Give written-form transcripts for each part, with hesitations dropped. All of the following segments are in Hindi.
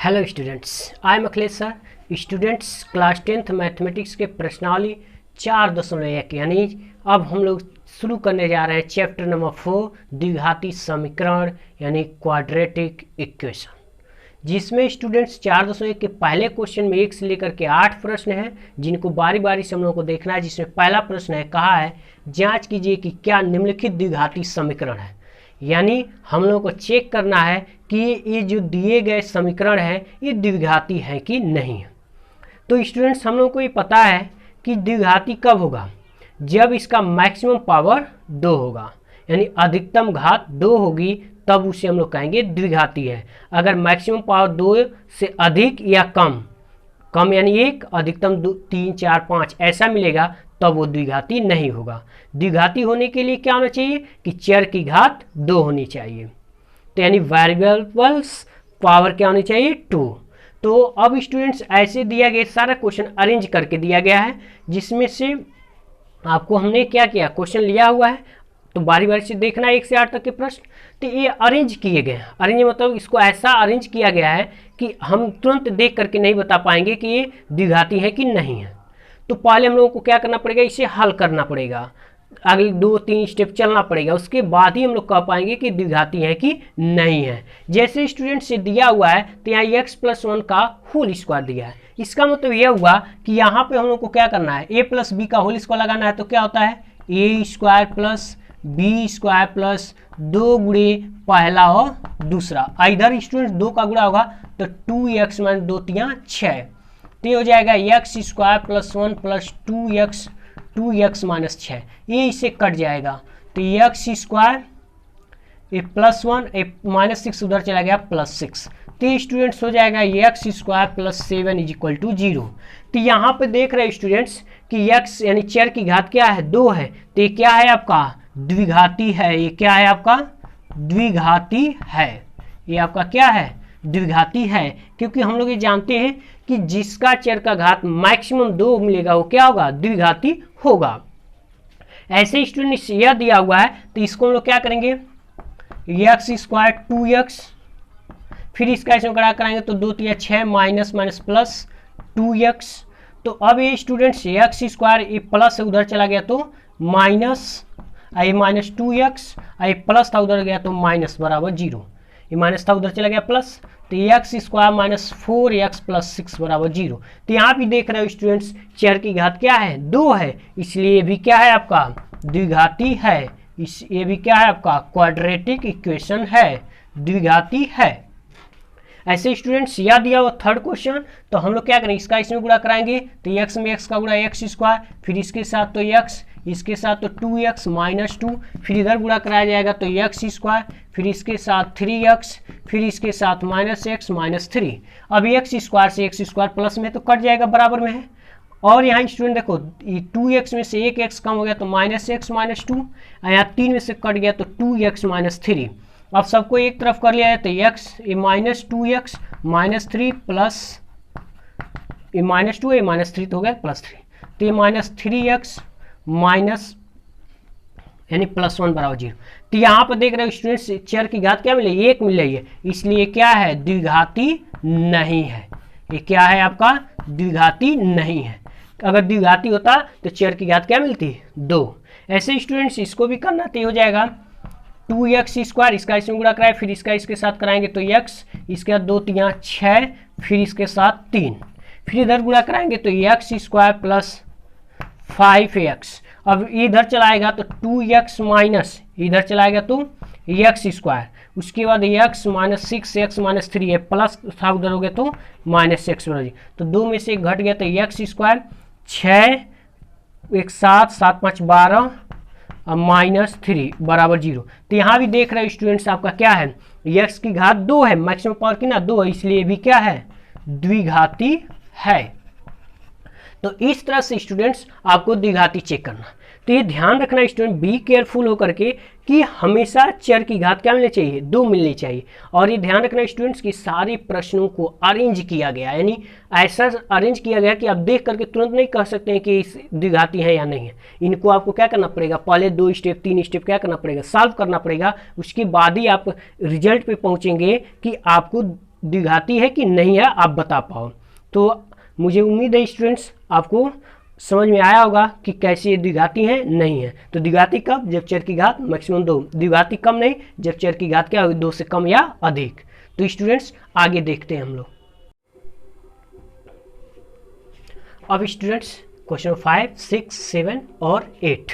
Hello students, I am Akhilesh sir. Students, class 10th mathematics के प्रश्नावली 4.1 यानी अब हम लोग शुरू करने जा रहे हैं चैप्टर नंबर 4 द्विघाती समीकरण यानी क्वाड्रेटिक इक्वेशन, जिसमें स्टूडेंट्स 4.1 के पहले क्वेश्चन में 1 से लेकर के 8 प्रश्न हैं जिनको बारी बारी से हम लोगों को देखना है। जिसमें पहला प्रश्न है, कहा है जांच कीजिए कि क्या निम्नलिखित द्विघाती समीकरण है। यानी हम लोगों को चेक करना है कि ये जो दिए गए समीकरण है ये द्विघाती है कि नहीं है। तो स्टूडेंट्स, हम लोगों को ये पता है कि द्विघाती कब होगा, जब इसका मैक्सिमम पावर 2 होगा, यानी अधिकतम घात 2 होगी, तब उसे हम लोग कहेंगे द्विघाती है। अगर मैक्सिमम पावर 2 से अधिक या कम यानी 1, अधिकतम 2, 3, 4, 5 ऐसा मिलेगा तब वो द्विघाती नहीं होगा। द्विघाती होने के लिए क्या होना चाहिए कि चर की घात 2 होनी चाहिए, तो यानी वेरिएबल्स पावर क्या होनी चाहिए 2। तो अब स्टूडेंट्स ऐसे दिया गया, सारा क्वेश्चन अरेंज करके दिया गया है, जिसमें से आपको हमने क्या किया, क्वेश्चन लिया हुआ है तो बारी बारी से देखना है 1 से 8 तक के प्रश्न। तो ये अरेंज किए गए हैं, अरेंज मतलब इसको ऐसा अरेंज किया गया है कि हम तुरंत देख करके नहीं बता पाएंगे कि ये द्विघाती है कि नहीं है। तो पहले हम लोगों को क्या करना पड़ेगा, इसे हल करना पड़ेगा, अगले 2-3 स्टेप चलना पड़ेगा, उसके बाद ही हम लोग कह पाएंगे कि द्विघाती है कि नहीं है। जैसे स्टूडेंट से दिया हुआ है तो यहाँ x+1 का होल स्क्वायर दिया है, इसका मतलब यह हुआ कि यहाँ पे हम लोग को क्या करना है, a+b का होल स्क्वायर लगाना है। तो क्या होता है a² + b² प्लस 2 गुणे पहला और दूसरा। इधर स्टूडेंट 2 का गुणा होगा तो 2x - 2 × 6, तो ये हो जाएगा x² + 1 + 2x - 6, ये इससे कट जाएगा। तो x² ये +1 -6 उधर चला गया +6, तो स्टूडेंट्स हो जाएगा x² + 7 = 0। तो यहाँ पे देख रहे हैं स्टूडेंट्स कि x यानी चर की घात क्या है 2 है, तो ये क्या है आपका द्विघाती है। ये क्या है आपका द्विघाती है, ये आपका क्या है द्विघाती है, क्योंकि हम लोग ये जानते हैं कि जिसका चर का घात मैक्सिमम 2 मिलेगा वो क्या होगा द्विघाती होगा। ऐसे स्टूडेंट यह दिया हुआ है तो इसको हम लोग क्या करेंगे, x² 2x, फिर इसका इसमें गणा कराएंगे तो 2 × 6 माइनस प्लस 2x। तो अब ये स्टूडेंट्स x² ये प्लस से उधर चला गया तो माइनस, ये -2x, ये प्लस था उधर गया तो माइनस बराबर 0, ये माइनस था उधर चला गया प्लस, तो x² - 4x + 6 बराबर 0। तो यहाँ भी देख रहे हो स्टूडेंट्स चर की घात क्या है 2 है, इसलिए ये भी क्या है आपका द्विघाती है। ये भी क्या है आपका क्वाड्रेटिक इक्वेशन है, द्विघाती है। ऐसे स्टूडेंट्स याद दिया हुआ थर्ड क्वेश्चन, तो हम लोग क्या करेंगे, इसका इसमें गुणा कराएंगे तो x में x का गुणा x², फिर इसके साथ तो x, इसके साथ तो 2x - 2, फिर इधर गुणा कराया जाएगा तो x², फिर इसके साथ 3x, फिर इसके साथ -x - 3। अब x² से x² प्लस में तो कट जाएगा, बराबर में है। और यहाँ स्टूडेंट देखो 2x में से 1x कम हो गया तो -x - 2, यहाँ 3 में से कट गया तो 2x - 3। अब सबको एक तरफ कर लिया है तो x ये -2x - 3 प्लस ये -2 ये -3 तो हो गया +3, तो ये -3x माइनस यानी +1 बराबर 0। तो यहाँ पर देख रहे हो स्टूडेंट्स चर की घात क्या मिली, 1 मिल रही है, इसलिए क्या है द्विघाती नहीं है। ये क्या है आपका द्विघाती नहीं है। अगर द्विघाती होता तो चर की घात क्या मिलती 2। ऐसे स्टूडेंट्स इसको भी करना तो हो जाएगा 2x², इसका इसमें गुणा कराए, फिर इसका इसके साथ कराएंगे तो x, इसके बाद 2 × 6, फिर इसके साथ 3, फिर इधर गुणा कराएंगे तो x² + 5x। अब इधर चलाएगा तो 2x माइनस इधर चलाएगा तो x², उसके बाद x -6x - 3 है, प्लस था उधर हो गया तो -x बराबर, तो 2 में से 1 घट गया तो x², 6 1 7 7 5 12 -3 बराबर 0। तो यहाँ भी देख रहे हो स्टूडेंट्स आपका क्या है x की घात 2 है, मैक्सिमम पावर की ना 2 है, इसलिए भी क्या है द्विघाती है। तो इस तरह से स्टूडेंट्स आपको द्विघाती चेक करना। तो ये ध्यान रखना स्टूडेंट, बी केयरफुल होकर के कि हमेशा चर की घात क्या मिलनी चाहिए 2 मिलनी चाहिए। और ये ध्यान रखना स्टूडेंट्स कि सारे प्रश्नों को अरेंज किया गया, यानी ऐसा अरेंज किया गया कि आप देख करके तुरंत नहीं कह सकते हैं कि द्विघाती है या नहीं है। इनको आपको क्या करना पड़ेगा, पहले 2 स्टेप 3 स्टेप क्या करना पड़ेगा, सॉल्व करना पड़ेगा, उसके बाद ही आप रिजल्ट पे पहुंचेंगे कि आपको द्विघाती है कि नहीं है आप बता पाओ। तो मुझे उम्मीद है स्टूडेंट्स आपको समझ में आया होगा कि कैसे ये द्विघाती है नहीं है। तो द्विघाती कब, जब चर की घात मैक्सिमम 2, द्विघाती कम नहीं जब चर की घात क्या होगी 2 से कम या अधिक। तो स्टूडेंट्स आगे देखते हैं हम लोग। अब स्टूडेंट्स क्वेश्चन 5, 6, 7 और 8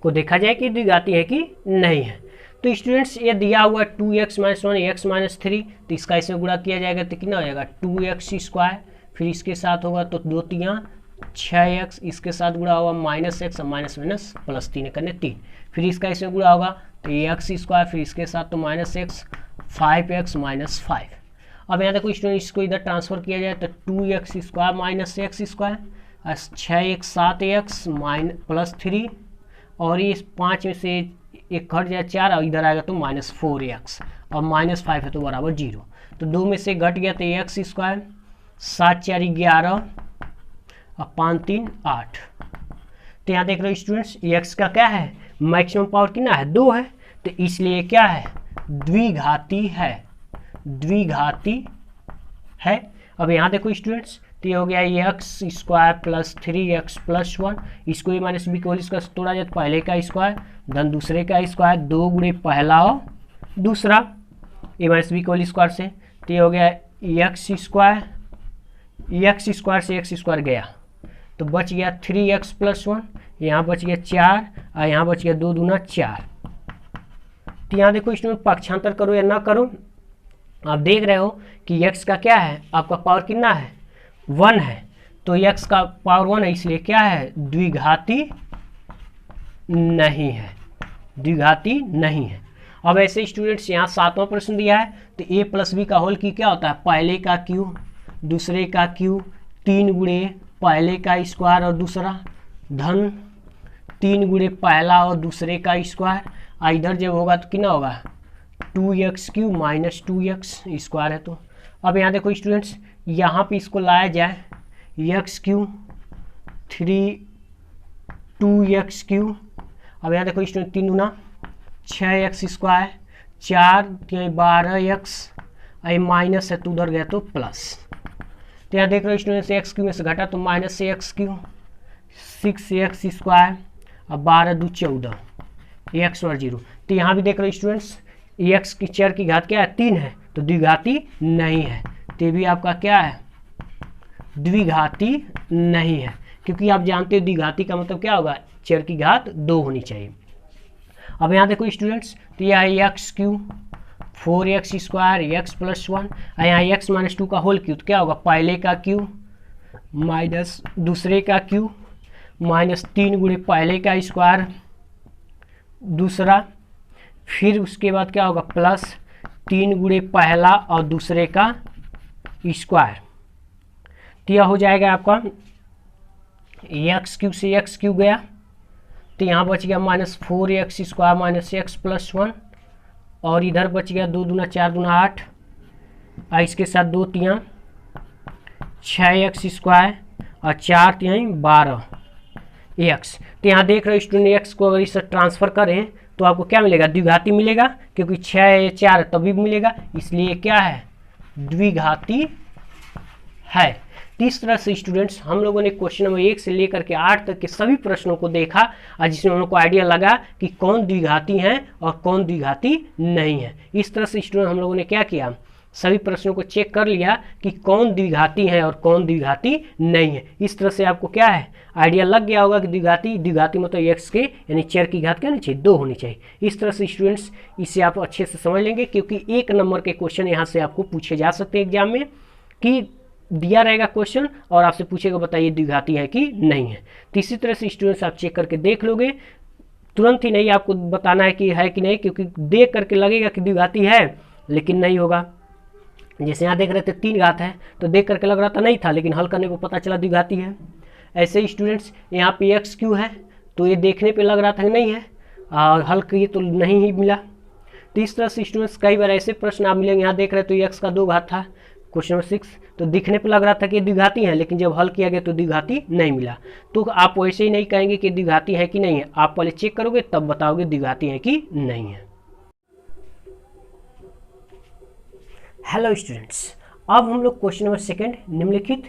को देखा जाए कि द्विघाती है कि नहीं है। तो स्टूडेंट्स ये दिया हुआ 2x - 1 x - 3, तो इसका इसमें गुणा किया जाएगा तो कितना हो जाएगा 2x², फिर इसके साथ होगा तो 2 3 6x, इसके साथ गुणा होगा -x और माइनस माइनस प्लस 3 करने 3, फिर इसका इसमें गुणा होगा तो x², फिर इसके साथ तो -x 5x - 5। अब यहाँ देखो स्टूडेंट इसको इधर ट्रांसफर किया जाए तो 2x² - x², 6x 7x plus 3, और ये 5 में से एक घट जाए 4 और इधर आएगा तो -4x और -5 है तो बराबर 0। तो 2 में से घट गया तो x², 7 4 11 और 5 3 8। तो यहाँ देख रहे हो स्टूडेंट्स x का क्या है मैक्सिमम पावर कितना है 2 है, तो इसलिए क्या है द्विघाती है, द्विघाती है। अब यहाँ देखो स्टूडेंट्स तो ये हो गया x² + 3x + 1, इसको a - b को होल स्क्वायर से तोड़ा जाए तो पहले का स्क्वायर धन दूसरे का स्क्वायर, 2 गुणे पहला और दूसरा a - b को होल स्क्वायर से, तो ये हो गया x² से x² गया तो बच गया 3x + 1, यहाँ बच गया 4 और यहाँ बच गया 2 दूना 4। तो यहाँ देखो स्टूडेंट पक्षांतर करो या ना करो, आप देख रहे हो कि x का क्या है आपका पावर कितना है 1 है, तो x का पावर 1 है इसलिए क्या है द्विघाती नहीं है, द्विघाती नहीं है। अब ऐसे स्टूडेंट्स यहाँ 7वां प्रश्न दिया है तो a + b का होल की क्या होता है पहले का क्यू दूसरे का क्यू 3 गुणे पहले का स्क्वायर और दूसरा धन 3 गुणे पहला और दूसरे का स्क्वायर, इधर जब होगा तो कितना होगा 2x³ - 2x स्क्वायर है। तो अब यहाँ देखो स्टूडेंट्स यहाँ पे इसको लाया जाए x³ 2x³, अब यहाँ देखो स्टूडेंट 3 दूना 6x², 4 12x, माइनस है तो उधर गया तो प्लस। तो यहाँ देख रहे हो स्टूडेंट्स x³ में से घटा तो -x³ 6x² और 12 2 14 x और 0। तो यहाँ भी देख रहे हो स्टूडेंट्स x की चर की घात क्या है 3 है तो द्विघाती नहीं है, तो भी आपका क्या है द्विघाती नहीं है, क्योंकि आप जानते हो द्विघाती का मतलब क्या होगा चर की घात 2 होनी चाहिए। अब यहाँ देखो स्टूडेंट्स तो यह है x³ 4x² x + 1, यहाँ x - 2 का होल क्यू तो क्या होगा पहले का क्यू माइनस दूसरे का क्यू -3 गुणे पहले का स्क्वायर दूसरा, फिर उसके बाद क्या होगा प्लस 3 गुणे पहला और दूसरे का स्क्वायर। तो यह हो जाएगा आपका x³ से x³ गया तो यहाँ बच गया -4x² - x + 1, और इधर बच गया 2 दूना 4 दूना 8 और इसके साथ 2 3 6x² और 4 3 12x। तो यहाँ देख रहे हो स्टूडेंट x को अगर इससे ट्रांसफर करें तो आपको क्या मिलेगा द्विघाती मिलेगा, क्योंकि 6 4 तभी मिलेगा, इसलिए क्या है द्विघाती है। इस तरह से स्टूडेंट्स हम लोगों ने क्वेश्चन नंबर 1 से लेकर के 8 तक के सभी प्रश्नों को देखा और जिसमें हम लोग को आइडिया लगा कि कौन द्विघाती है और कौन द्विघाती नहीं है। इस तरह से स्टूडेंट हम लोगों ने क्या किया सभी प्रश्नों को चेक कर लिया कि कौन द्विघाती है और कौन द्विघाती नहीं है। इस तरह से आपको क्या है आइडिया लग गया होगा कि द्विघाती मतलब x के यानी चर की घात क्या होनी चाहिए 2 होनी चाहिए। इस तरह से स्टूडेंट्स इसे आप अच्छे से समझ लेंगे, क्योंकि 1 नंबर के क्वेश्चन यहाँ से आपको पूछे जा सकते हैं एग्जाम में कि दिया रहेगा क्वेश्चन और आपसे पूछेगा बताइए द्विघाती है कि नहीं है। तो इसी तरह से स्टूडेंट्स आप चेक करके देख लोगे, तुरंत ही नहीं आपको बताना है कि नहीं, क्योंकि देख करके लगेगा कि द्विघाती है लेकिन नहीं होगा। जैसे यहाँ देख रहे थे 3 घात है तो देख करके लग रहा था नहीं था, लेकिन हल करने को पता चला द्विघाती है। ऐसे ही स्टूडेंट्स यहाँ पे x³ है तो ये देखने पे लग रहा था कि नहीं है और हल किए तो नहीं ही मिला। तो इस तरह से स्टूडेंट्स कई बार ऐसे प्रश्न आप मिलेंगे, यहाँ देख रहे तो x का 2 घात था क्वेश्चन नंबर 6, तो दिखने पे लग रहा था कि द्विघाती है, लेकिन जब हल किया गया तो द्विघाती नहीं मिला। तो आप वैसे ही नहीं कहेंगे कि द्विघाती है कि नहीं है, आप पहले चेक करोगे तब बताओगे द्विघाती है कि नहीं है। हेलो स्टूडेंट्स, अब हम लोग क्वेश्चन नंबर सेकंड, निम्नलिखित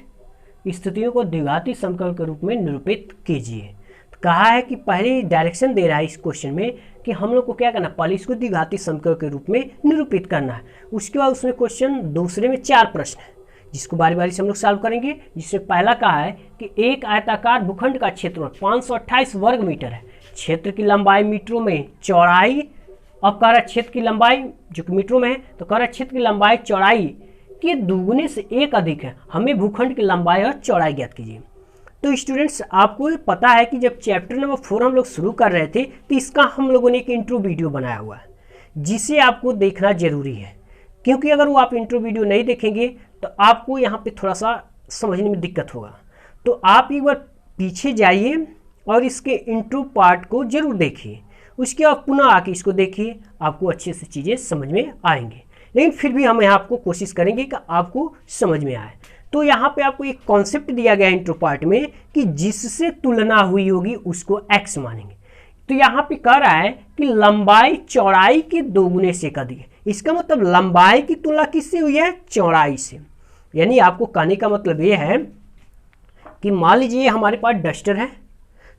स्थितियों को द्विघाती समीकरण के रूप में निरूपित कीजिए। तो कहा है कि पहले डायरेक्शन दे रहा है इस क्वेश्चन में कि हम लोग को क्या करना है, पहले इसको द्विघाती समीकरण के रूप में निरूपित करना है। उसके बाद उसमें क्वेश्चन दूसरे में 4 प्रश्न है जिसको बारी बारी से हम लोग सॉल्व करेंगे। जिसमें पहला कहा है कि एक आयताकार भूखंड का क्षेत्रफल 528 वर्ग मीटर है, क्षेत्र की लंबाई मीटरों में, चौड़ाई, अब कह रहा है क्षेत्र की लंबाई जो कि मीटरों में है, तो कह रहा है क्षेत्र की लंबाई चौड़ाई के दुगुने से 1 अधिक है, हमें भूखंड की लंबाई और चौड़ाई ज्ञात कीजिए। तो स्टूडेंट्स आपको पता है कि जब चैप्टर नंबर 4 हम लोग शुरू कर रहे थे तो इसका हम लोगों ने एक इंट्रो वीडियो बनाया हुआ है जिसे आपको देखना जरूरी है, क्योंकि अगर वो आप इंट्रो वीडियो नहीं देखेंगे तो आपको यहाँ पे थोड़ा सा समझने में दिक्कत होगा। तो आप एक बार पीछे जाइए और इसके इंट्रो पार्ट को जरूर देखिए, उसके बाद पुनः आके इसको देखिए, आपको अच्छे से चीज़ें समझ में आएंगी। लेकिन फिर भी हम यहाँ आपको कोशिश करेंगे कि आपको समझ में आए। तो यहाँ पे आपको एक कॉन्सेप्ट दिया गया है इंट्रो पार्ट में कि जिससे तुलना हुई होगी उसको x मानेंगे। तो यहाँ पे कह रहा है कि लंबाई चौड़ाई के दोगुने से अधिक है, इसका मतलब लंबाई की तुलना किससे हुई है, चौड़ाई से। यानी आपको कहने का मतलब ये है कि मान लीजिए हमारे पास डस्टर है,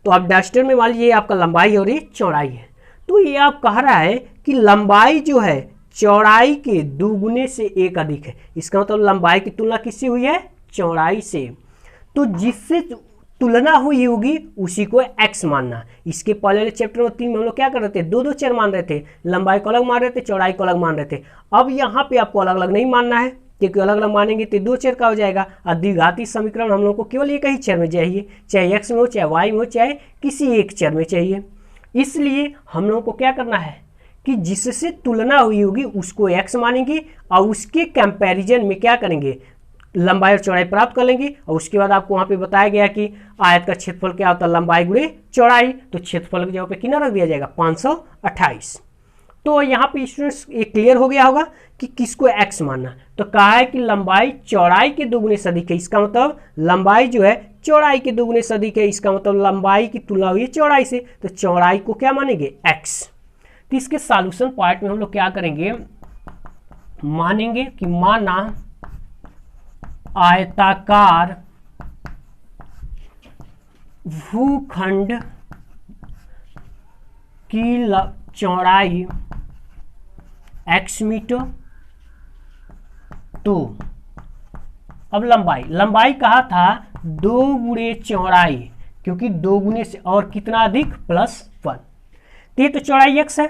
तो आप डस्टर में मान लीजिए आपका लंबाई और ये चौड़ाई है, तो ये आप कह रहा है कि लंबाई जो है चौड़ाई के दुगुने से 1 अधिक है, इसका मतलब लंबाई की तुलना किससे हुई है, चौड़ाई से। तो जिससे तुलना हुई होगी उसी को x मानना। इसके पहले चैप्टर में 3 में हम लोग क्या कर रहे थे, दो चर मान रहे थे, लंबाई को अलग मान रहे थे, चौड़ाई को अलग मान रहे थे। अब यहाँ पे आपको अलग अलग नहीं मानना है, क्योंकि अलग अलग मानेंगे तो 2 चर का हो जाएगा। और द्विघाती समीकरण हम लोग को केवल एक ही चर में चाहिए, चाहे x में हो, चाहे y में हो, चाहे किसी एक चर में चाहिए। इसलिए हम लोगों को क्या करना है कि जिससे तुलना हुई होगी उसको x मानेंगे और उसके कंपैरिजन में क्या करेंगे, लंबाई और चौड़ाई प्राप्त कर लेंगे। और उसके बाद आपको वहाँ पे बताया गया कि आयत का क्षेत्रफल क्या होता है, लंबाई गुणे चौड़ाई। तो क्षेत्रफल की जगह पे कितना रख दिया जाएगा, 528। तो यहाँ पे स्टूडेंट्स ये क्लियर हो गया होगा कि किसको x मानना। तो कहा है कि लंबाई चौड़ाई के दोगुने से अधिक है, इसका मतलब लंबाई जो है चौड़ाई के दोगुने से अधिक है, इसका मतलब लंबाई की तुलना हुई है चौड़ाई से, तो चौड़ाई को क्या मानेंगे, x। तो इसके सॉल्यूशन पार्ट में हम लोग क्या करेंगे, मानेंगे कि माना आयताकार भूखंड की चौड़ाई x मीटर, तो अब लंबाई कहा था 2 गुणे चौड़ाई, क्योंकि 2 गुणे से और कितना अधिक, +1। तो चौड़ाई x है,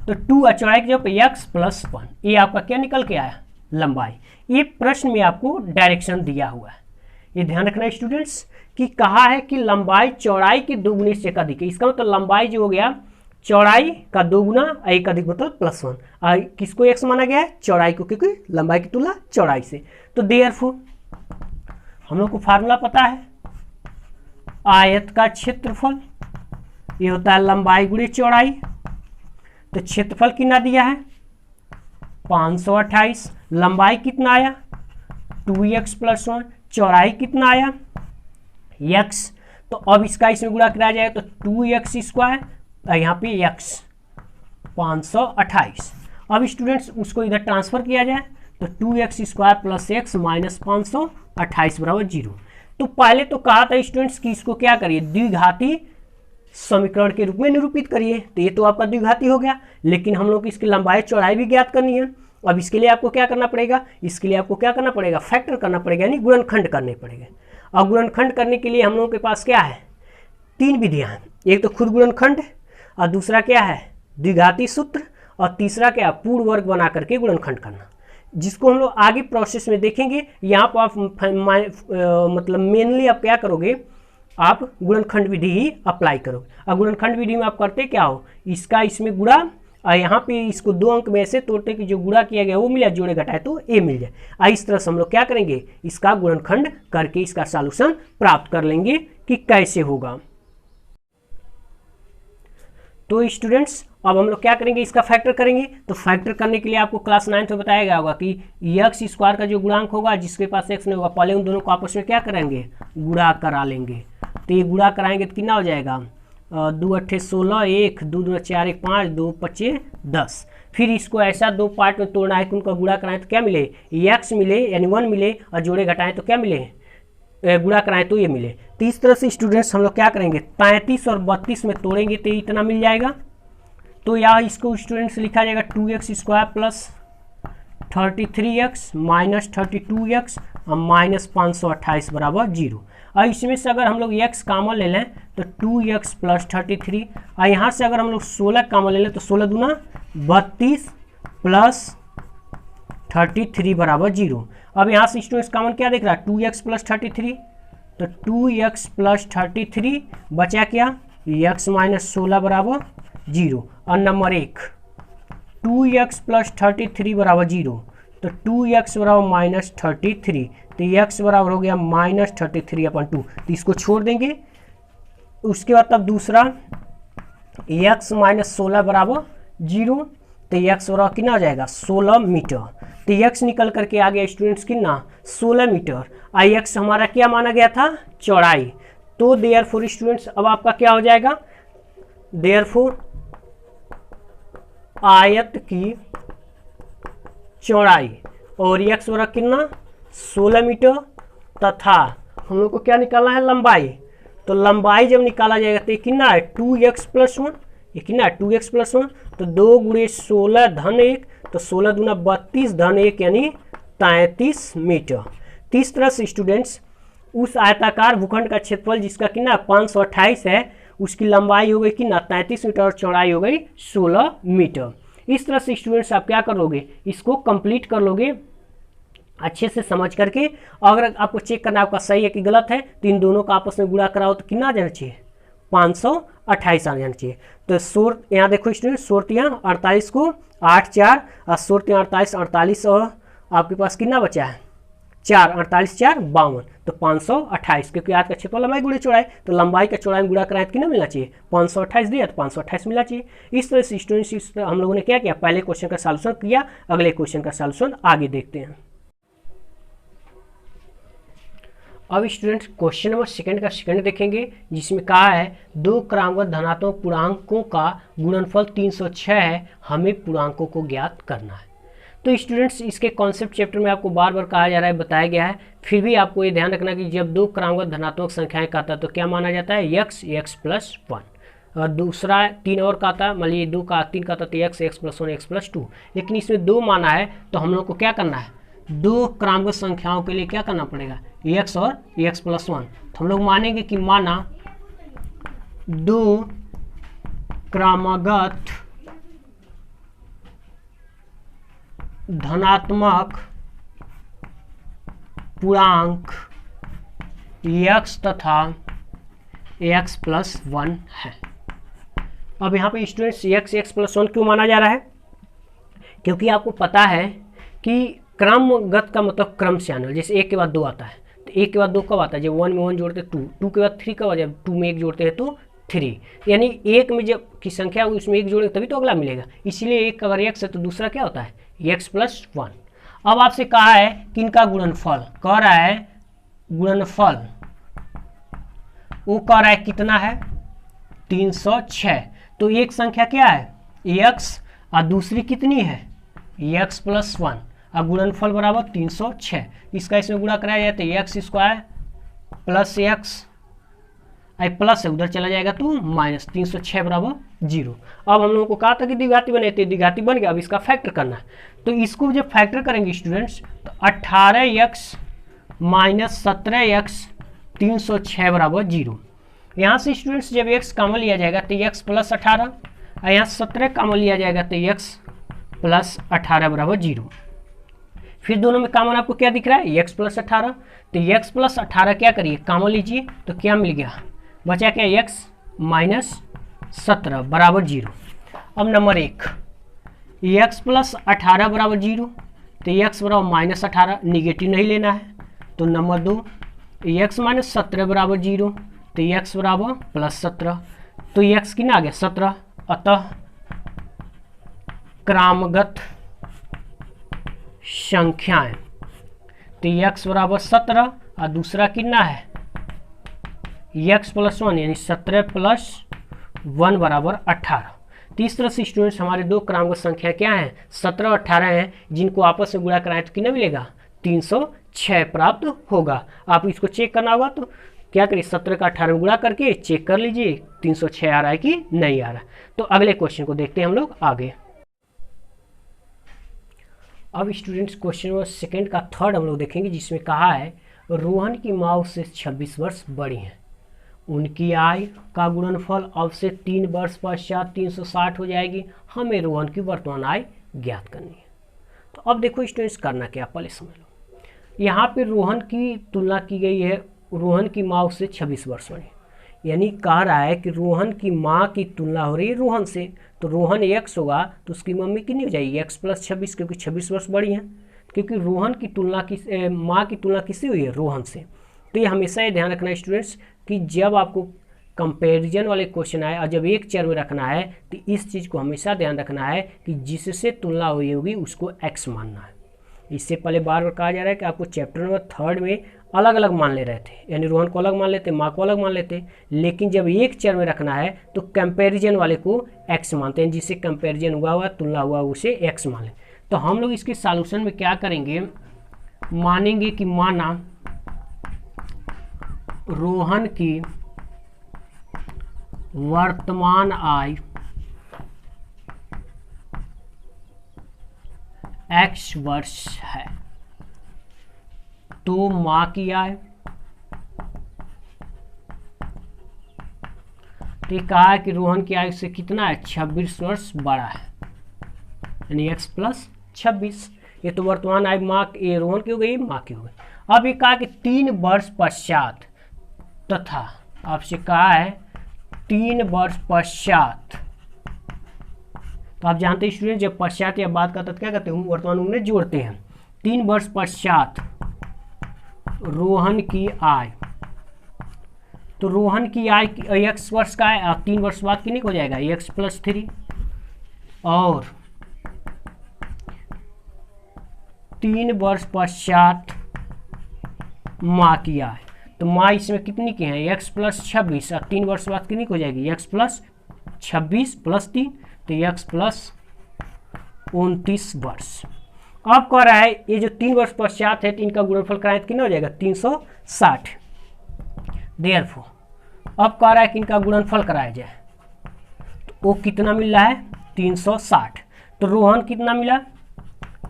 तो 2 और चौड़ाई की जगह पे x +1, ये आपका क्या निकल के आया, लंबाई। ये प्रश्न में आपको डायरेक्शन दिया हुआ है, ये ध्यान रखना स्टूडेंट्स कि कहा है कि लंबाई चौड़ाई के दोगुने से अधिक है, इसका मतलब लंबाई जो हो गया चौड़ाई का 2 गुना 1 अधिक मतलब +1। किसको x माना गया है, चौड़ाई को, क्योंकि लंबाई की तुलना चौड़ाई से। तो देयरफॉर हम लोग को फार्मूला पता है, आयत का क्षेत्रफल ये होता है लंबाई गुणे चौड़ाई। तो क्षेत्रफल कितना दिया है, 528, लंबाई कितना आया 2x + 1, चौड़ाई कितना आया x। तो अब इसका इसमें गुणा कराया जाए तो 2x², यहाँ पे x 528। अब स्टूडेंट्स उसको इधर ट्रांसफर किया जाए तो 2x² + x - 528 = 0। तो पहले तो कहा था स्टूडेंट्स कि इसको क्या करिए, द्विघाती समीकरण के रूप में निरूपित करिए। तो ये तो आपका द्विघाती हो गया, लेकिन हम लोग इसकी लंबाई चौड़ाई भी ज्ञात करनी है। अब इसके लिए आपको क्या करना पड़ेगा, इसके लिए आपको क्या करना पड़ेगा, फैक्टर करना पड़ेगा, यानी गुणनखंड करने पड़ेगा। और गुणनखंड करने के लिए हम लोगों के पास क्या है, 3 विधियां हैं, एक तो खुद गुणनखंड, और दूसरा क्या है द्विघाती सूत्र, और तीसरा क्या पूर्ण वर्ग बना करके गुणनखंड करना, जिसको हम लोग आगे प्रोसेस में देखेंगे। यहाँ पर आप मतलब मेनली आप क्या करोगे, आप गुणनखंड विधि ही अप्लाई करोगे। और गुणनखंड विधि में आप करते क्या हो, इसका इसमें गुणा, और यहाँ पे इसको 2 अंक में ऐसे तोड़ते कि जो गुणा किया गया वो मिल जाए, जोड़े घटाए तो ए मिल जाए। इस तरह से हम लोग क्या करेंगे, इसका गुणनखंड करके इसका सॉल्यूशन प्राप्त कर लेंगे कि कैसे होगा। तो स्टूडेंट्स अब हम लोग क्या करेंगे, इसका फैक्टर करेंगे। तो फैक्टर करने के लिए आपको क्लास 9th में बताया गया होगा कि x² का जो गुणांक होगा, जिसके पास x नहीं होगा, पहले उन दोनों को आपस में क्या करेंगे, गुणा करा लेंगे। तो ये गुणा कराएंगे तो कितना हो जाएगा, दो अट्ठे 16, एक दो दूना 4 1 5 2 5 10। फिर इसको ऐसा दो पार्ट में तोड़ना है कि उनका गुणा कराएं तो क्या मिले, x मिले यानी 1 मिले, और जोड़े घटाएं तो क्या मिले, गुणा कराएं तो ये मिले। तो इस तरह से स्टूडेंट्स हम लोग क्या करेंगे, 33 और 32 में तोड़ेंगे तो इतना मिल जाएगा। तो यहाँ इसको स्टूडेंट्स लिखा जाएगा 2x² plus 33x minus 32x और माइनस 528 बराबर 0। और इसमें से अगर हम लोग x कॉमन ले लें तो 2x प्लस 33, और यहाँ से अगर हम लोग 16 कॉमन ले लें तो 16 दूना 32 प्लस 33 बराबर 0। अब यहाँ से स्टूडेंट्स कॉमन क्या देख रहा है, 2x प्लस 33, तो 2x प्लस 33 बचा क्या, x माइनस 16 बराबर 0। और नंबर 1 2x प्लस 33 बराबर 0, तो 2x बराबर माइनस 33, तो x बराबर हो गया माइनस 33/2। तो इसको छोड़ देंगे। उसके बाद तब दूसरा x माइनस 16 बराबर 0, तो x बराबर कितना आ जाएगा 16 मीटर। तो x निकल करके आ गया स्टूडेंट्स कितना 16 मीटर। आई x हमारा क्या माना गया था, चौड़ाई। तो देयरफॉर स्टूडेंट्स अब आपका क्या हो जाएगा, देयरफॉर आयत की चौड़ाई और x बराबर कितना 16 मीटर, तथा हम लोग को क्या निकालना है, लंबाई। तो लंबाई जब निकाला जाएगा तो ये कितना है 2x प्लस 1, ये कितना है 2x प्लस 1, तो 2 गुणे 16 धन 1, तो 16 दूना 32 धन 1 यानी 33 मीटर। तो इस तरह से स्टूडेंट्स उस आयताकार भूखंड का क्षेत्रफल जिसका कितना 528 है, उसकी लंबाई हो गई कितना 33 मीटर और चौड़ाई हो गई 16 मीटर। इस तरह से स्टूडेंट्स आप क्या कर लोगे, इसको कंप्लीट कर लोगे अच्छे से समझ करके। अगर आपको चेक करना आपका सही है कि गलत है, तो इन दोनों का आपस में गुणा कराओ तो कितना आ जाना चाहिए 528 आ जाना चाहिए। तो सोर यहाँ देखो स्टूडेंट, सोर यहाँ 48 को 8 4 और सोर 48 48 और आपके पास कितना बचा है 4, 48 4 52, तो 528, क्योंकि आज का क्षेत्रफल लंबाई गुणे चौड़ाई, तो लंबाई का चौड़ाई में गुणा कराए तो कितना मिलना चाहिए 528 दिया तो 528 मिलना चाहिए। इस तरह से स्टूडेंट्स हम लोगों ने क्या किया, पहले क्वेश्चन का सॉल्यूशन किया, अगले क्वेश्चन का सॉल्यूशन आगे देखते हैं। अब स्टूडेंट्स क्वेश्चन नंबर सेकंड का सेकंड देखेंगे, जिसमें कहा है दो क्रमागत धनात्मक पूर्णांकों का गुणनफल 306 है, हमें पूर्णांकों को ज्ञात करना है। तो स्टूडेंट्स इसके कॉन्सेप्ट चैप्टर में आपको बार बार कहा जा रहा है, बताया गया है, फिर भी आपको ये ध्यान रखना कि जब दो क्रमागत धनात्मक संख्याएं कहता है तो क्या माना जाता है x प्लस 1, और दूसरा 3 और कहता है, मान लीजिए 2 का 3 कहता है तो x प्लस 1 x प्लस 2, लेकिन इसमें 2 माना है तो हम लोग को क्या करना है, दो क्रमागत संख्याओं के लिए क्या करना पड़ेगा x और x प्लस 1। तो हम लोग मानेंगे कि माना दो क्रमागत धनात्मक पूर्णांक x तथा x प्लस 1 है। अब यहाँ पे स्टूडेंट्स x प्लस 1 क्यों माना जा रहा है, क्योंकि आपको पता है कि क्रमगत का मतलब क्रम से आना, जैसे 1 के बाद 2 आता है तो 1 के बाद 2 कब आता है, जब 1 में 1 जोड़ते 2, 2 के बाद 3 कब आता है, जब 2 में 1 जोड़ते हैं तो 3, यानी 1 में जब की संख्या होगी उसमें 1 जोड़ेंगे तभी तो अगला मिलेगा। इसीलिए एक अगर x है तो दूसरा क्या होता है x प्लस 1। अब आपसे कहा है कि इनका गुणनफल, कह रहा है गुणनफल, वो कह रहा है कितना है 306। तो एक संख्या क्या है x और दूसरी कितनी है x प्लस 1, और गुणनफल बराबर 306। इसका इसमें गुणा कराया जाए तो x स्क्वायर प्लस x, आई प्लस है उधर चला जाएगा तो माइनस, 306 बराबर 0। अब हम लोगों को कहा था कि द्विघाती बने थे, द्विघाती बन गया, अब इसका फैक्टर करना है। तो इसको जब फैक्टर करेंगे स्टूडेंट्स तो 18x माइनस 17x 306 बराबर 0। यहाँ से स्टूडेंट्स जब x कॉमन लिया जाएगा तो x प्लस 18, और यहाँ 17 कॉमन लिया जाएगा तो x प्लस 18 बराबर 0। फिर दोनों में कॉमन आपको क्या दिख रहा है x प्लस 18, तो x प्लस 18 क्या करिए कॉमन लीजिए तो क्या मिल गया, बचा क्या x माइनस 17 बराबर 0। अब नंबर 1 x प्लस 18 बराबर 0, तो x बराबर माइनस 18, निगेटिव नहीं लेना है। तो नंबर 2 x माइनस 17 बराबर 0, तो x बराबर प्लस 17, तो x कितना आ गया 17। अतः क्रमगत संख्याएं, तो x बराबर 17 और दूसरा कितना है x प्लस 1 यानी 17 प्लस 1 बराबर 18। तो इस तरह से स्टूडेंट्स हमारे दो क्रमांक संख्या क्या है, 17 और 18 हैं, जिनको आपस में गुणा कराएं तो कितना मिलेगा, 306 प्राप्त होगा। आप इसको चेक करना होगा तो क्या करिए, 17 का 18 में गुणा करके चेक कर लीजिए 306 आ रहा है कि नहीं आ रहा। तो अगले क्वेश्चन को देखते हैं हम लोग आगे। अब स्टूडेंट्स क्वेश्चन नंबर सेकेंड का थर्ड हम लोग देखेंगे, जिसमें कहा है रोहन की माँ उससे 26 वर्ष बड़ी हैं, उनकी आय का गुणनफल अब से 3 वर्ष पश्चात 360 हो जाएगी, हमें रोहन की वर्तमान आय ज्ञात करनी है। तो अब देखो स्टूडेंट्स करना क्या, पहले समझ लो। यहाँ पे रोहन की तुलना की गई है, रोहन की माँ उससे 26 वर्ष बड़ी, यानी कह रहा है कि रोहन की माँ की तुलना हो रही है रोहन से, तो रोहन x होगा तो उसकी मम्मी कितनी हो जाएगी, x + 26, क्योंकि 26 वर्ष बड़ी है, क्योंकि रोहन की तुलना माँ की तुलना किससे हुई है, रोहन से। तो ये हमेशा ये ध्यान रखना है स्टूडेंट्स कि जब आपको कंपैरिजन वाले क्वेश्चन आए और जब एक चर में रखना है तो इस चीज़ को हमेशा ध्यान रखना है कि जिससे तुलना हुई होगी उसको x मानना है। इससे पहले बार बार कहा जा रहा है कि आपको चैप्टर नंबर 3 में अलग अलग मान ले रहे थे, यानी रोहन को अलग मान लेते, माँ को अलग मान लेते, लेकिन जब एक चर में रखना है तो कंपैरिजन वाले को x मानते हैं, जिससे कंपैरिजन हुआ तुलना हुआ उसे x मान लें। तो हम लोग इसके सॉल्यूशन में क्या करेंगे, मानेंगे कि माना रोहन की वर्तमान आय x वर्ष है, तो माँ की आय, तो ये कहा है कि रोहन की आयु से कितना है, 26 वर्ष बड़ा है, यानी x + 26। ये तो वर्तमान आयु माँ ये रोहन की हो गई, माँ की हो गई। अब ये कहा कि 3 वर्ष पश्चात, तथा आपसे कहा है 3 वर्ष पश्चात, तो आप जानते हैं स्टूडेंट जब पश्चात या बाद का तो क्या कहते हैं, वर्तमान उन्हें जोड़ते हैं। 3 वर्ष पश्चात रोहन की आय, तो रोहन की आय x वर्ष का है, 3 वर्ष बाद कितने हो जाएगा, x + 3, और 3 वर्ष पश्चात माँ की आय, तो माँ इसमें कितनी की है, x + 26, और 3 वर्ष बाद कितनी हो जाएगी, x + 26 + 3, तो x + 29 वर्ष। अब कह रहा है ये जो 3 वर्ष पश्चात है तो इनका गुणनफल कराएं तो कितना हो जाएगा, 360। देयरफॉर अब कह रहा है कि इनका गुणनफल कराया जाए, तो वो कितना मिल रहा है, 360। तो रोहन कितना मिला,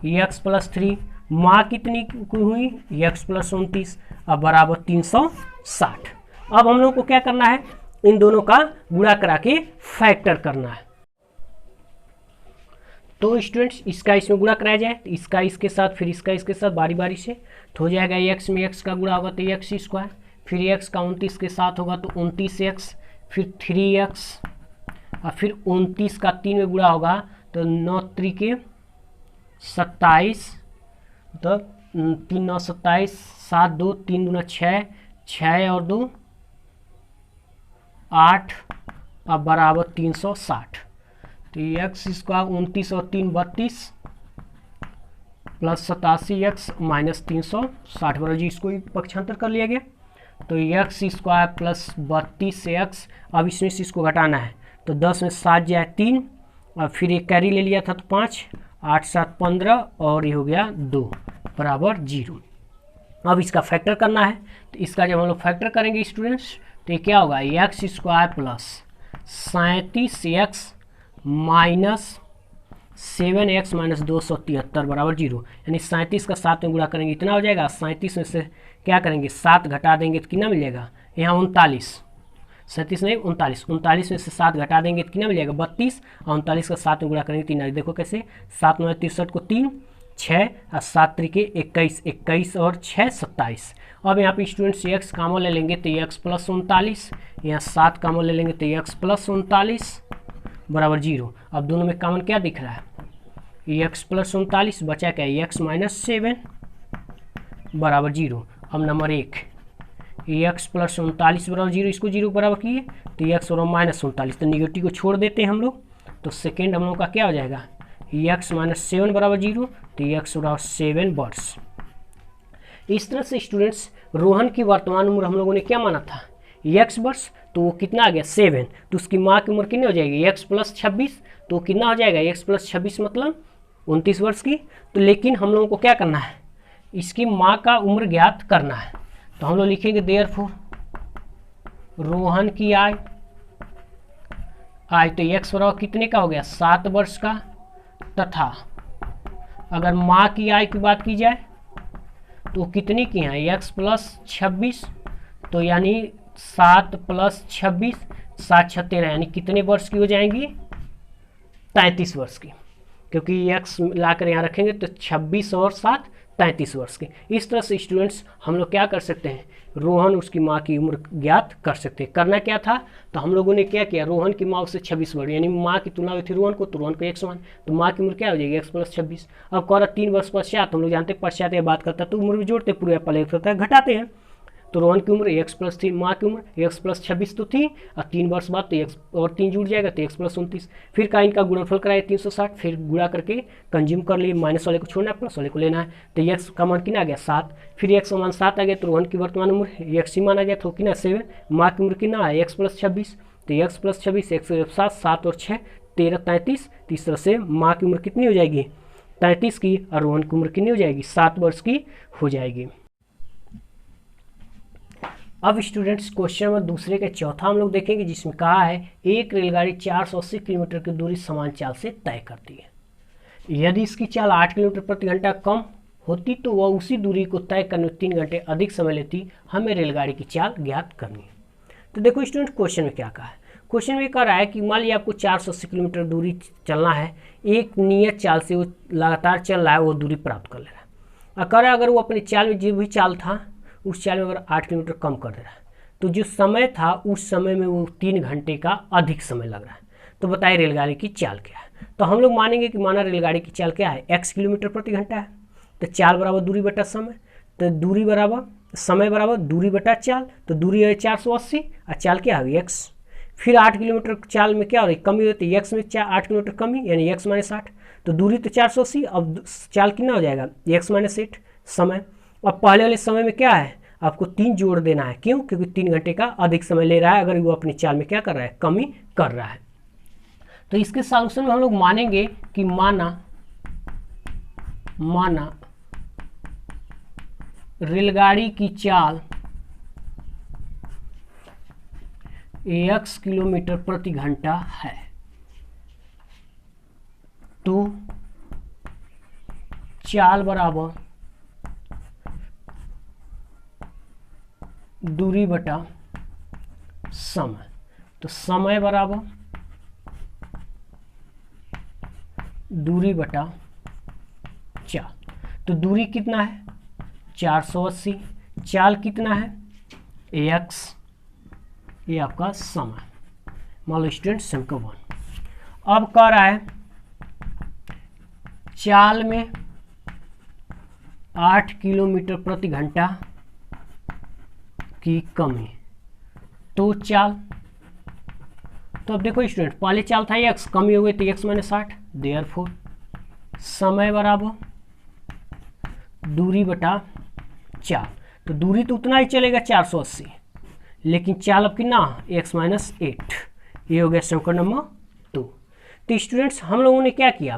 x + 3, माँ कितनी हुई, x + 29, अब बराबर 360। अब हम लोग को क्या करना है, इन दोनों का गुणा करा के फैक्टर करना है। तो स्टूडेंट्स इसका इसमें गुणा कराया जाए, तो इसका इसके साथ फिर इसका इसके साथ बारी बारी से, तो हो जाएगा x में x का गुणा होगा तो x², फिर x का 29 के साथ होगा तो 29x, फिर 3x, और फिर 29 का 3 में गुणा होगा तो 9 × 3 = 27, तो 3 × 9 = 27, 7 2 3 दूना 6, 6 और 2 8, अब बराबर 360। तो x² 29 और 3 32 + 87x - 360 बराबर जी, इसको पक्षांतर कर लिया गया। तो x² + 32x, अब इसमें से इसको घटाना है, तो 10 में 7 जाए 3, और फिर एक कैरी ले लिया था तो 5, 8 7 15, और ये हो गया 2 बराबर 0। अब इसका फैक्टर करना है, तो इसका जब हम लोग फैक्टर करेंगे स्टूडेंट्स तो ये क्या होगा, x² + 37x -7x - 273 बराबर 0, यानी 37 का 7 में गुणा करेंगे इतना हो जाएगा। 37 में से क्या करेंगे, 7 घटा देंगे तो कितना मिल जाएगा, यहाँ 39, 37 नहीं 39, 39 में से 7 घटा देंगे तो कितना मिल जाएगा, 32, और 39 का 7 में गुणा करेंगे 3, देखो कैसे, 7 9 63 को 3, 6 और 7 3 के 21, 21 और 6 27। अब यहाँ पे स्टूडेंट्स x कॉमन ले लेंगे तो x + 39, यहाँ 7 कॉमन ले लेंगे तो x + 39 बराबर 0। अब दोनों में कॉमन क्या दिख रहा है, x + 39 बचा क्या, x - 7 बराबर 0। अब नंबर 1 x + 39 बराबर 0, इसको 0 बराबर किए तो x और -39, तो निगेटिव को छोड़ देते हैं हम लोग, तो सेकेंड हम लोग का क्या हो जाएगा, x - 7 बराबर 0, तो x बराबर 7 वर्ष। इस तरह से स्टूडेंट्स रोहन की वर्तमान उम्र हम लोगों ने क्या माना था, x वर्ष, तो वो कितना आ गया 7, तो उसकी माँ की उम्र कितनी हो जाएगी x + 26, तो कितना हो जाएगा x + 26 मतलब 29 वर्ष की। तो लेकिन हम लोगों को क्या करना है, इसकी माँ का उम्र ज्ञात करना है, तो हम लोग लिखेंगे देयरफॉर रोहन की आय तो x बराबर कितने का हो गया 7 वर्ष का, तथा अगर माँ की आय की बात की जाए तो कितनी की है x + 26, तो यानी 7 + 26 7 × 13 यानी कितने वर्ष की हो जाएंगी 33 वर्ष की, क्योंकि x लाकर यहाँ रखेंगे तो 26 और 7 33 वर्ष के। इस तरह से स्टूडेंट्स हम लोग क्या कर सकते हैं, रोहन उसकी माँ की उम्र ज्ञात कर सकते हैं। करना क्या था, तो हम लोगों ने क्या किया, रोहन की माँ उससे 26 वर्ष यानी माँ की तुलना हुई थी रोहन को, तो रोहन को 1 मान, तो माँ की उम्र क्या हो जाएगी x + 26। अब कह रहा 3 वर्ष पश्चात, हम लोग जानते हैं पश्चात ये बात करता है तो उम्र भी जोड़ते पूरे पहले होता है घटाते हैं, तो रोहन की उम्र x + 3, माँ की उम्र x + 26 तो थी, और 3 वर्ष बाद तो x और 3 जुड़ जाएगा तो x + 29, फिर का इनका गुणनफल कराए 360, फिर गुणा करके कंज्यूम कर लिए, माइनस वाले को छोड़ना है प्लस वाले को लेना है, तो x का मान कितना आ गया 7, फिर x का मान 7 आ गया, तो रोहन की वर्तमान उम्र x ही माना गया तो कितना 7, माँ की उम्र कितना है x + 26, तो x + 26 107 7 और 6 13 33, तो इस तरह से माँ की उम्र कितनी हो जाएगी 33 की, और रोहन की उम्र कितनी हो जाएगी 7 वर्ष की हो जाएगी। अब स्टूडेंट्स क्वेश्चन नंबर दूसरे का चौथा हम लोग देखेंगे, जिसमें कहा है एक रेलगाड़ी 480 किलोमीटर की दूरी समान चाल से तय करती है। यदि इसकी चाल 8 किलोमीटर प्रति घंटा कम होती तो वह उसी दूरी को तय करने में 3 घंटे अधिक समय लेती। हमें रेलगाड़ी की चाल ज्ञात करनी है। तो देखो स्टूडेंट क्वेश्चन में क्या कहा है, क्वेश्चन में कह रहा है कि मान लिया आपको 480 किलोमीटर दूरी चलना है, एक नियत चाल से वो लगातार चल रहा है, वो दूरी प्राप्त कर ले रहा है, और कह रहा है अगर वो अपनी चाल में जो भी चाल था उस चाल में अगर 8 किलोमीटर कम कर दे रहा है तो जो समय था उस समय में वो 3 घंटे का अधिक समय लग रहा है। तो बताइए रेलगाड़ी की चाल क्या है। तो हम लोग मानेंगे कि माना रेलगाड़ी की चाल क्या है x किलोमीटर प्रति घंटा है, तो चाल बराबर दूरी बटा समय, तो दूरी बराबर समय बराबर दूरी बटा चाल, तो दूरी है 480 और चाल क्या है x। फिर 8 किलोमीटर चाल में क्या हो रही कमी होती है, x में 8 किलोमीटर कमी यानी x - 8, तो दूरी तो 480, अब चाल कितना हो जाएगा x - 8 समय। अब पहले वाले समय में क्या है आपको 3 जोड़ देना है, क्यों, क्योंकि 3 घंटे का अधिक समय ले रहा है, अगर वो अपनी चाल में क्या कर रहा है कमी कर रहा है। तो इसके सॉल्यूशन में हम लोग मानेंगे कि माना रेलगाड़ी की चाल x किलोमीटर प्रति घंटा है, तो चाल बराबर दूरी बटा समय, तो समय बराबर दूरी बटा चाल, तो दूरी कितना है 480, चाल कितना है x, ये आपका समय, मान लो स्टूडेंट संख्या 1। अब कह रहा है चाल में 8 किलोमीटर प्रति घंटा की कमी, तो चाल, तो अब देखो स्टूडेंट पहले चाल था x, कमी हो गई तो x - 8, देयरफॉर समय बराबर दूरी बटा चाल, तो दूरी तो उतना ही चलेगा 480, लेकिन चाल अब कितना x - 8, ये हो गया समीकरण नंबर 2। तो स्टूडेंट्स हम लोगों ने क्या किया,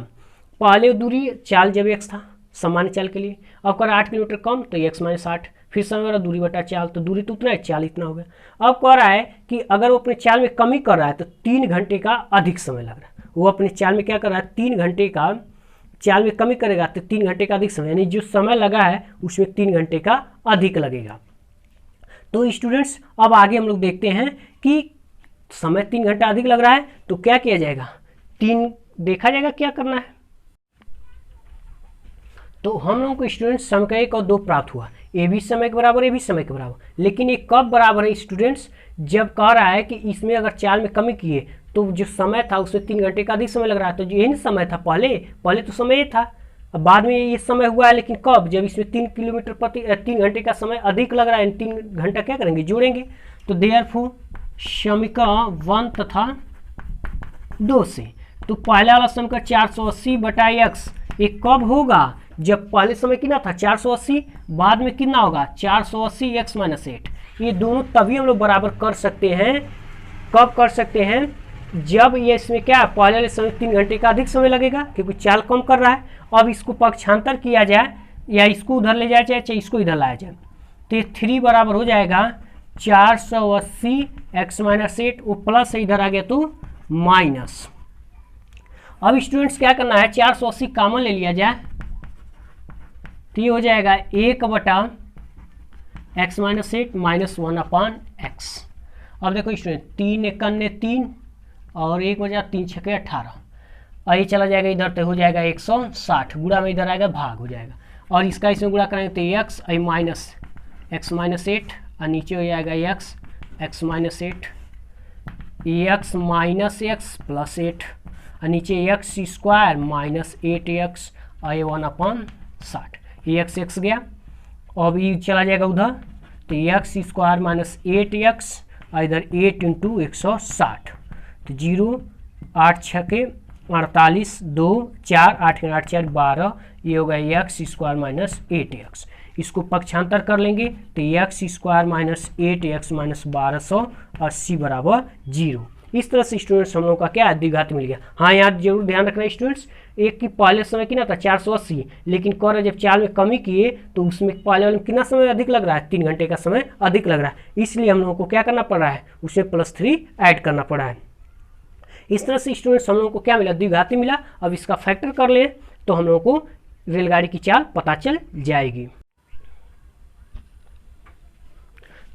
पहले दूरी चाल जब x था सामान्य चाल के लिए, अब कर 8 किलोमीटर कम तो x - 8, फिर समय वाला दूरी बटा चाल, तो दूरी तो उतना है चाल इतना हो गया। अब कह रहा है कि अगर वो अपने चाल में कमी कर रहा है तो 3 घंटे का अधिक समय लग रहा है, वो अपने चाल में क्या कर रहा है 3 घंटे का चाल में कमी करेगा तो 3 घंटे का अधिक समय, यानी जो समय लगा है उसमें 3 घंटे का अधिक लगेगा। तो स्टूडेंट्स अब आगे हम लोग देखते हैं कि समय 3 घंटा अधिक लग रहा है तो क्या किया जाएगा, 3 देखा जाएगा क्या करना है। तो हम लोगों को स्टूडेंट समय 1 और 2 प्राप्त हुआ, ए भी समय के बराबर, ए भी समय के बराबर, लेकिन ये कब बराबर है स्टूडेंट्स, जब कह रहा है कि इसमें अगर चाल में कमी किए तो जो समय था उसमें 3 घंटे का अधिक समय लग रहा है, तो यही समय था पहले तो समय ये था, अब बाद में ये समय हुआ है, लेकिन कब, जब इसमें 3 घंटे का समय अधिक लग रहा है, 3 घंटा क्या करेंगे जोड़ेंगे, तो देयरफॉर समीकरण 1 तथा 2 से, तो पहला वाला समीकरण 480 बटा x, ये कब होगा जब पहले समय कितना था 480, बाद में कितना होगा 480 x - 8, ये दोनों तभी हम लोग बराबर कर सकते हैं, कब कर सकते हैं, जब ये इसमें क्या पहले वाले समय 3 घंटे का अधिक समय लगेगा क्योंकि चाल कम कर रहा है। अब इसको पक्षांतर किया जाए या इसको उधर ले जाया जाए चाहे इसको इधर लाया जाए, तो ये 3 बराबर हो जाएगा 480 x माइनस 8, वो प्लस इधर आ गया तो माइनस। अब स्टूडेंट्स क्या करना है, 480 कॉमन ले लिया जाए तो ये हो जाएगा 1/x माइनस 8 माइनस 1/x। अब देखो स्टूडेंट 3 × 3 और 1 बजा 3 × 6 = 18, और ये चला जाएगा इधर तो हो जाएगा 160, गुणा में इधर आएगा भाग हो जाएगा, और इसका इसमें गुणा करेंगे तो x माइनस x माइनस 8 और नीचे हो जाएगा x minus 8 x minus x plus 8 और नीचे x स्क्वायर माइनस 8x और ये 1/60, ये x गया। अब ये चला जाएगा उधर तो x स्क्वायर माइनस 8x और इधर 8 × 160 तो 0 8 6 48 2 4 8 × 8 = 12, ये होगा x स्क्वायर माइनस 8x। इसको पक्षांतर कर लेंगे तो x square minus 8x minus 1280 बराबर 0। इस तरह से स्टूडेंट्स हम लोगों का क्या है द्विघाती मिल गया। हाँ यहाँ जरूर ध्यान रखना स्टूडेंट्स, एक की पहले समय कितना था 480, लेकिन कर जब चाल में कमी किए तो उसमें पहले वाले में कितना समय अधिक लग रहा है, 3 घंटे का समय अधिक लग रहा है, इसलिए हम लोगों को क्या करना पड़ रहा है, उसमें +3 ऐड करना पड़ा है। इस तरह से स्टूडेंट्स हम लोगों को क्या मिला, द्विघाती मिला। अब इसका फैक्टर कर लें तो हम लोगों को रेलगाड़ी की चाल पता चल जाएगी।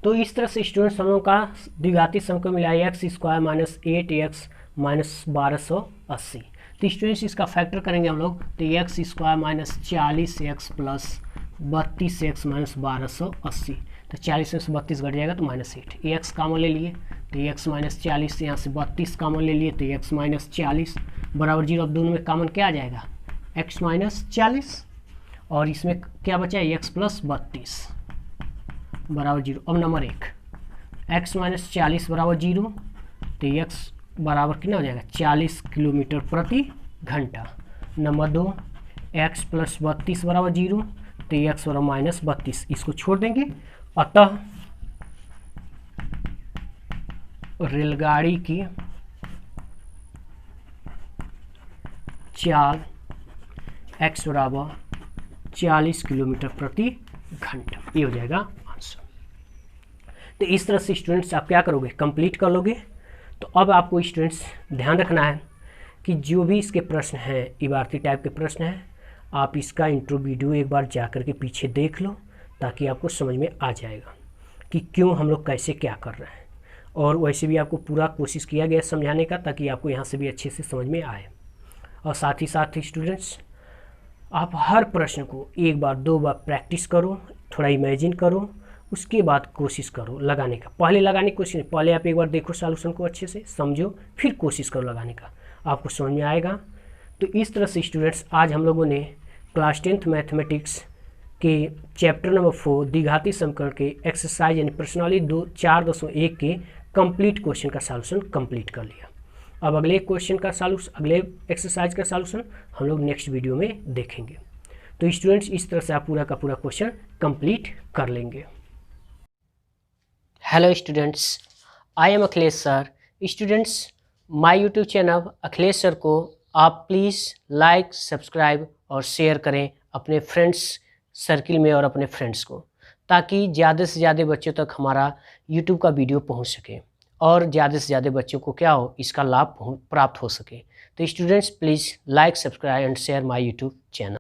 तो इस तरह से स्टूडेंट्स हम लोगों का द्विघाती सम को मिला x square minus 8x minus 1280। तो स्टूडेंट्स इसका फैक्टर करेंगे हम लोग तो x square minus 40x plus 32x minus 1280, तो 40 में से 32 घट जाएगा तो -8। x कॉमन ले लिए तो x माइनस 40, यहाँ से 32 कॉमन ले लिए तो x माइनस 40 बराबर 0। अब दोनों में कॉमन क्या आ जाएगा, x माइनस 40, और इसमें क्या बचा है x प्लस 32 बराबर 0। अब नंबर 1 x माइनस 40 बराबर 0, तो x बराबर कितना हो जाएगा 40 किलोमीटर प्रति घंटा। नंबर 2 x प्लस 32 बराबर 0, तो x बराबर माइनस 32, इसको छोड़ देंगे। अतः रेलगाड़ी की चाल x बराबर 40 किलोमीटर प्रति घंटा, ये हो जाएगा आंसर। तो इस तरह से स्टूडेंट्स आप क्या करोगे, कंप्लीट कर लोगे। तो अब आपको स्टूडेंट्स ध्यान रखना है कि जो भी इसके प्रश्न हैं, इबारती टाइप के प्रश्न हैं, आप इसका इंट्रो वीडियो एक बार जा कर के पीछे देख लो, ताकि आपको समझ में आ जाएगा कि क्यों हम लोग कैसे क्या कर रहे हैं। और वैसे भी आपको पूरा कोशिश किया गया समझाने का, ताकि आपको यहाँ से भी अच्छे से समझ में आए। और साथ ही स्टूडेंट्स आप हर प्रश्न को 1 बार 2 बार प्रैक्टिस करो, थोड़ा इमेजिन करो, उसके बाद कोशिश करो लगाने का। पहले लगाने की कोशिश नहीं, पहले आप एक बार देखो सॉल्यूशन को अच्छे से समझो, फिर कोशिश करो लगाने का, आपको समझ में आएगा। तो इस तरह से स्टूडेंट्स आज हम लोगों ने क्लास 10th मैथमेटिक्स के चैप्टर नंबर 4 द्विघाती समीकरण के एक्सरसाइज यानी प्रश्नावली 4.1 के कंप्लीट क्वेश्चन का सॉल्यूशन कंप्लीट कर लिया। अब अगले क्वेश्चन का सॉल्यूशन, अगले एक्सरसाइज का सॉल्यूशन हम लोग नेक्स्ट वीडियो में देखेंगे। तो स्टूडेंट्स इस तरह से आप पूरा का पूरा क्वेश्चन कंप्लीट कर लेंगे। Hello students, I am Akhilesh sir. Students my YouTube channel Akhilesh sir को आप प्लीज़ लाइक, सब्सक्राइब और शेयर करें अपने फ्रेंड्स सर्किल में और अपने फ्रेंड्स को, ताकि ज़्यादा से ज़्यादा बच्चों तक हमारा यूट्यूब का वीडियो पहुंच सके और ज़्यादा से ज़्यादा बच्चों को क्या हो, इसका लाभ प्राप्त हो सके। तो students please like, subscribe and share my YouTube channel.